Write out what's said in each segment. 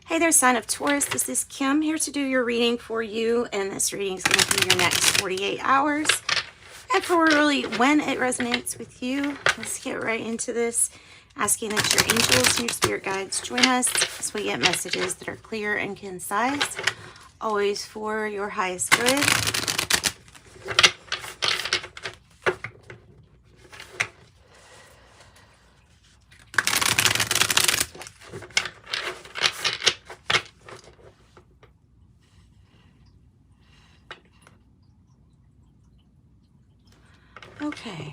Hey there, sign of Taurus. This is Kim here to do your reading for you, and this reading is going to be your next 48 hours. And for really when it resonates with you, let's get right into this. Asking that your angels and your spirit guides join us as we get messages that are clear and concise, always for your highest good. Okay.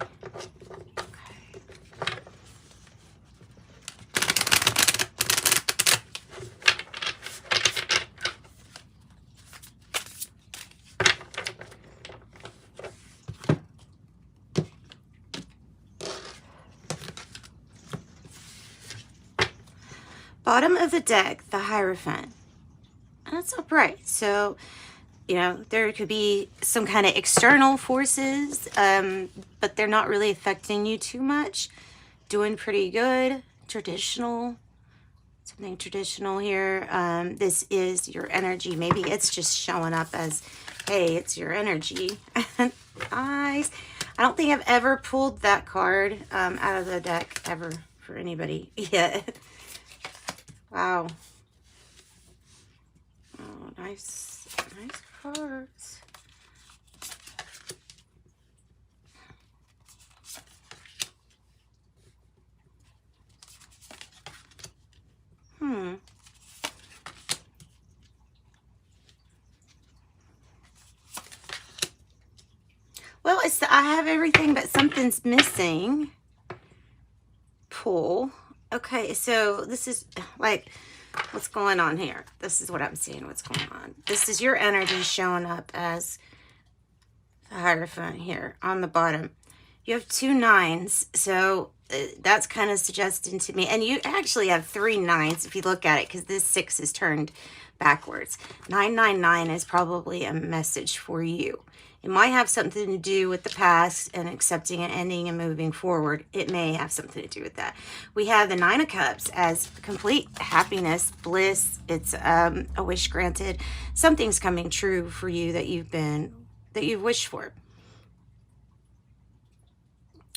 Bottom of the deck, the Hierophant. And that's upright. So, you know, there could be some kind of external forces, but they're not really affecting you too much. Doing pretty good. Something traditional here. This is your energy. Maybe it's just showing up as, hey, it's your energy. Nice. I don't think I've ever pulled that card out of the deck ever for anybody yet. Wow. Oh, nice cards. Well, I have everything, but something's missing. Pull. Okay, so this is like, what's going on here? This is what I'm seeing, what's going on. This is your energy showing up as the Hierophant here on the bottom. You have 2 9s, so that's kind of suggesting to me. And you actually have 3 9s if you look at it, because this 6 is turned backwards. 999 is probably a message for you. It might have something to do with the past and accepting and ending and moving forward. It may have something to do with that. We have the 9 of Cups as complete happiness, bliss. It's a wish granted. Something's coming true for you that you've wished for.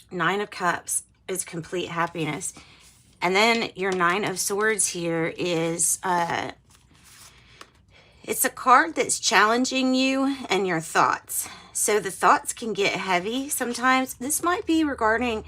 9 of Cups is complete happiness. And then your 9 of Swords here is it's a card that's challenging you and your thoughts. So the thoughts can get heavy sometimes. This might be regarding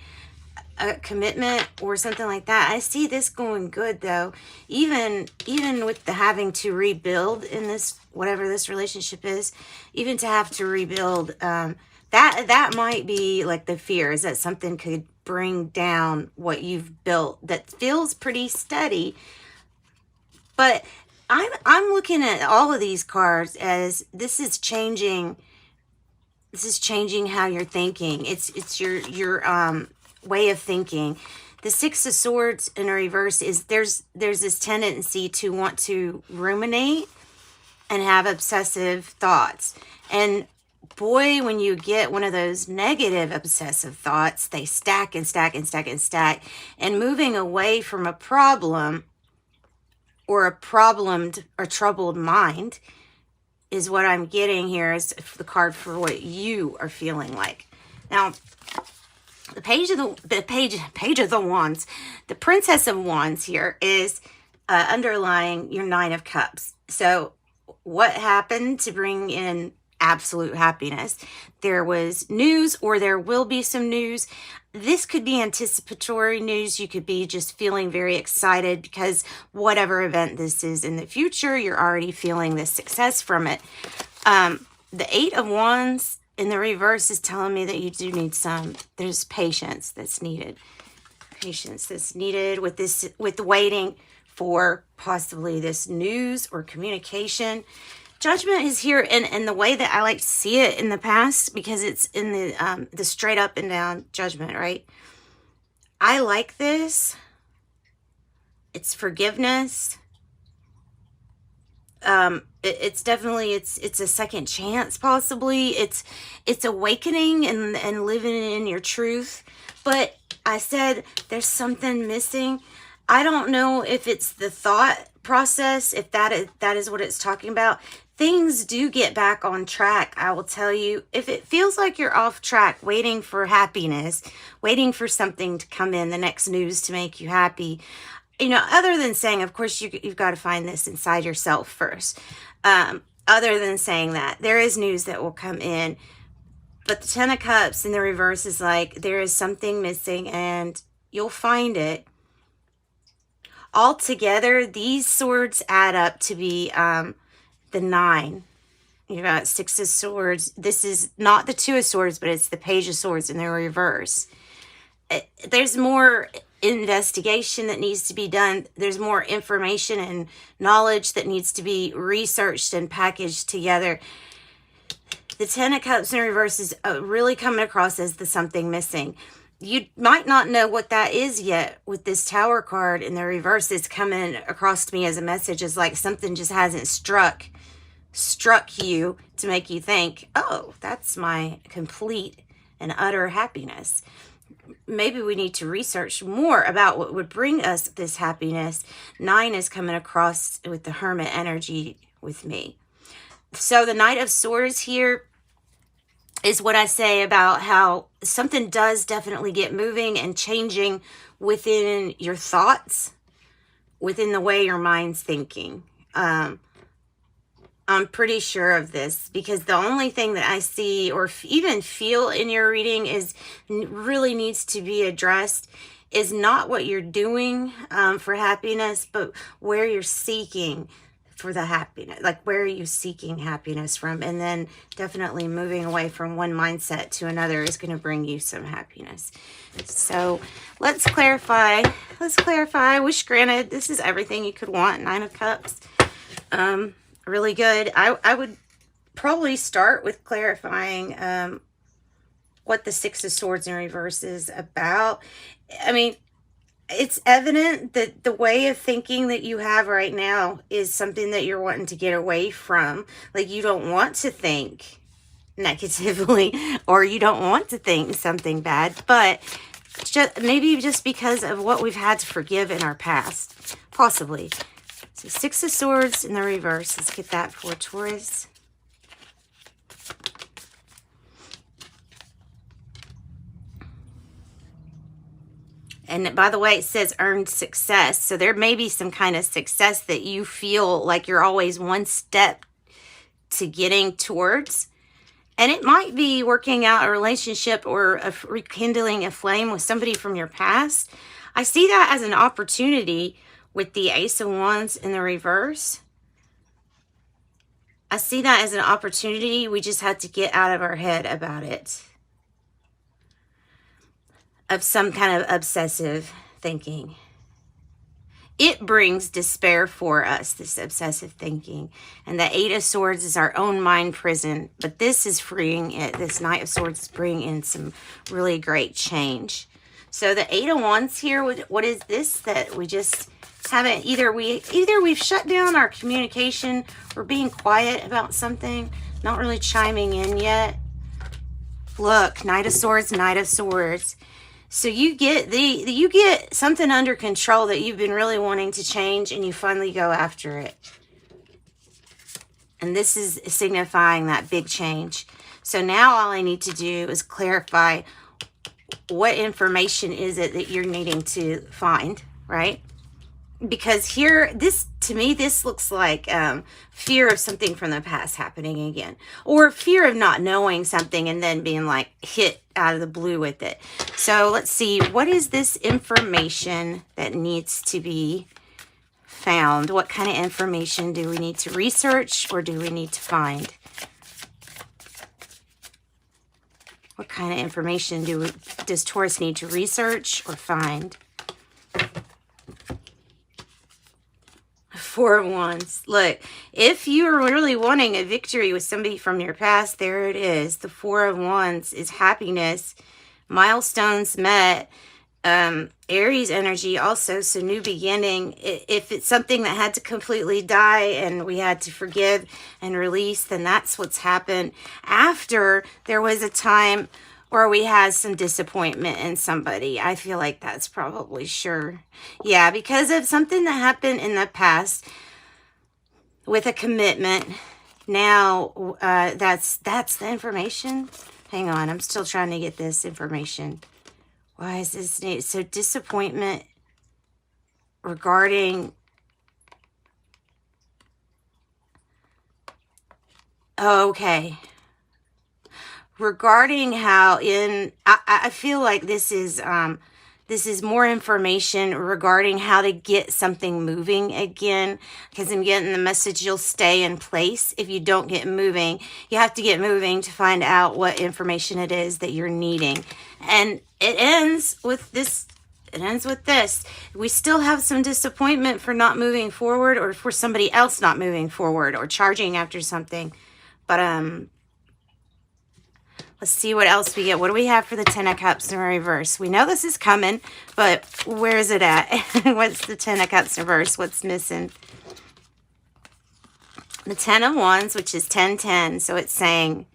a commitment or something like that. I see this going good though. Even with the having to rebuild in this, whatever this relationship is, even to have to rebuild, that might be like the fear, is that something could bring down what you've built that feels pretty steady. But I'm looking at all of these cards as this is changing how you're thinking. It's your way of thinking. The 6 of Swords in a reverse is there's this tendency to want to ruminate and have obsessive thoughts. And boy, when you get one of those negative obsessive thoughts, they stack and stack and stack and stack. And moving away from a problem or a problemed or troubled mind is what I'm getting here, is the card for what you are feeling like. Now, the page of the Wands, the Princess of Wands here is underlying your 9 of Cups. So what happened to bring in absolute happiness? There was news, or there will be some news. This could be anticipatory news. You could be just feeling very excited because whatever event this is in the future, you're already feeling the success from it. The 8 of Wands in the reverse is telling me that you do need there's patience that's needed. Patience that's needed with waiting for possibly this news or communication. Judgment is here in the way that I like to see it in the past, because it's in the straight up and down judgment, right? I like this. It's forgiveness. It's definitely, it's a second chance, possibly. It's awakening and living in your truth. But I said there's something missing. I don't know if it's the thought process, if that is what it's talking about, things do get back on track. I will tell you, if it feels like you're off track, waiting for happiness, waiting for something to come in, the next news to make you happy, you know, other than saying, of course, you've got to find this inside yourself first. Other than saying that, there is news that will come in. But the Ten of Cups in the reverse is like, there is something missing and you'll find it. Altogether, these swords add up to be the 9. You got 6 of Swords. This is not the 2 of Swords, but it's the Page of Swords in the reverse. There's more investigation that needs to be done. There's more information and knowledge that needs to be researched and packaged together. The Ten of Cups in reverse is really coming across as the something missing. You might not know what that is yet with this Tower card in the reverse. It's coming across to me as a message, as like something just hasn't struck you to make you think, oh, that's my complete and utter happiness. Maybe we need to research more about what would bring us this happiness. 9 is coming across with the Hermit energy with me. So the Knight of Swords here is what I say about how something does definitely get moving and changing within your thoughts, within the way your mind's thinking. I'm pretty sure of this, because the only thing that I see or even feel in your reading is really needs to be addressed is not what you're doing for happiness, but where you're seeking for the happiness. Like, where are you seeking happiness from? And then definitely moving away from one mindset to another is going to bring you some happiness. So let's clarify. Wish granted. This is everything you could want. 9 of Cups. Really good. I would probably start with clarifying what the 6 of Swords in reverse is about. I mean, it's evident that the way of thinking that you have right now is something that you're wanting to get away from. Like, you don't want to think negatively, or you don't want to think something bad, but maybe just because of what we've had to forgive in our past, possibly. So 6 of Swords in the reverse. Let's get that for Taurus. And by the way, it says earned success. So there may be some kind of success that you feel like you're always one step to getting towards. And it might be working out a relationship or rekindling a flame with somebody from your past. I see that as an opportunity with the Ace of Wands in the reverse. I see that as an opportunity. We just have to get out of our head about it. Of some kind of obsessive thinking. It brings despair for us, this obsessive thinking. And the 8 of Swords is our own mind prison. But this is freeing it. This Knight of Swords is bringing in some really great change. So the 8 of Wands here, what is this that we just haven't, either we've shut down our communication, we're being quiet about something, not really chiming in yet. Look, Knight of Swords, Knight of Swords. So you get something under control that you've been really wanting to change, and you finally go after it. And this is signifying that big change. So now all I need to do is clarify what information is it that you're needing to find, right? Because here, to me, this looks like fear of something from the past happening again. Or fear of not knowing something and then being like hit out of the blue with it. So let's see, what is this information that needs to be found? What kind of information do we need to research, or do we need to find? What kind of information does Taurus need to research or find? 4 of Wands. Look, if you are really wanting a victory with somebody from your past, there it is. The 4 of Wands is happiness, milestones met, Aries energy also, so new beginning. If it's something that had to completely die and we had to forgive and release, then that's what's happened. After there was a time Or we had some disappointment in somebody. I feel like that's probably sure. Yeah, because of something that happened in the past with a commitment. Now, that's the information. Hang on, I'm still trying to get this information. Why is this? So disappointment regarding... Oh, okay. Regarding how I feel like this is more information regarding how to get something moving again, because I'm getting the message you'll stay in place if you don't get moving. You have to get moving to find out what information it is that you're needing. And it ends with this. It ends with this. We still have some disappointment for not moving forward, or for somebody else not moving forward, or charging after something. But let's see what else we get. What do we have for the Ten of Cups in reverse? We know this is coming, but where is it at? What's the Ten of Cups in reverse? What's missing? The Ten of Wands, which is 10-10. So it's saying,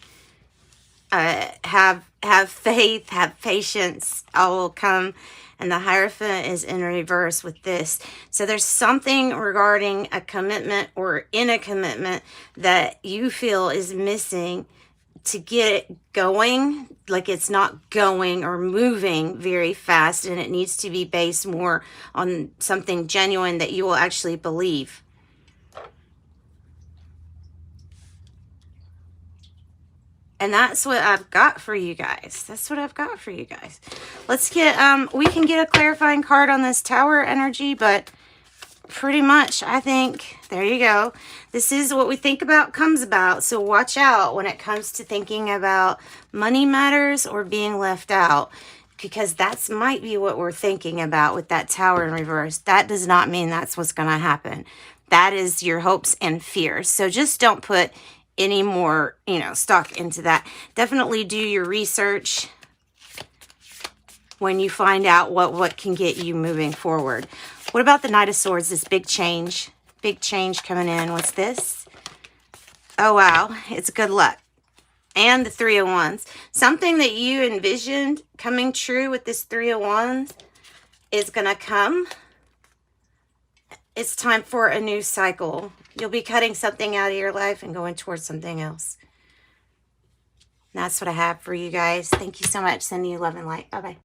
have faith, have patience. All will come. And the Hierophant is in reverse with this. So there's something regarding a commitment, or in a commitment, that you feel is missing to get it going. Like it's not going or moving very fast, and it needs to be based more on something genuine that you will actually believe. And that's what I've got for you guys. That's what I've got for you guys. Let's get, we can get a clarifying card on this Tower energy, but pretty much, I think, there you go. This is what we think about comes about. So watch out when it comes to thinking about money matters or being left out, because that's might be what we're thinking about with that Tower in reverse. That does not mean that's what's going to happen. That is your hopes and fears. So just don't put any more, stock into that. Definitely do your research when you find out what can get you moving forward. What about the Knight of Swords? This big change coming in. What's this? Oh, wow. It's good luck. And the Three of Wands. Something that you envisioned coming true with this Three of Wands is going to come. It's time for a new cycle. You'll be cutting something out of your life and going towards something else. And that's what I have for you guys. Thank you so much. Sending you love and light. Bye-bye.